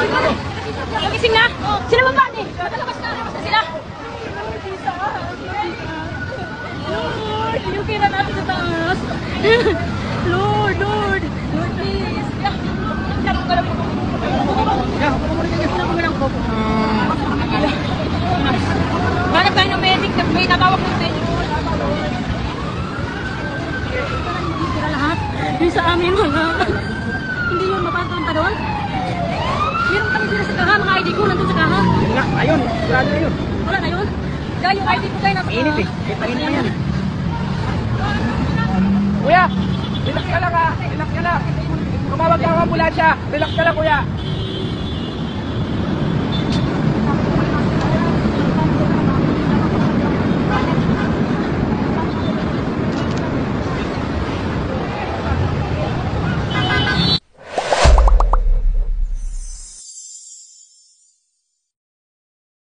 Gising na! Sila ba ni? Labas na sila! Lord, yung kira natin sa taas. Lord, Lord, Lord, please. Hanap tayo ng medic. May natawag ng medic. Kira lahat. Yung sa amin, wala. Hindi yun, mapapunta doon. Meron kami sila sa kaha, mga ID ko nandun sa kaha. Yun nga, ayun. Sigurado na yun. Wala na yun. Dahil yung ID ko kayo nasa kaha. Mainit eh. Mainit na yan. Kuya, relax ka lang ha. Relax ka lang. Tumawag ka ang ambulansya. Relax ka lang kuya.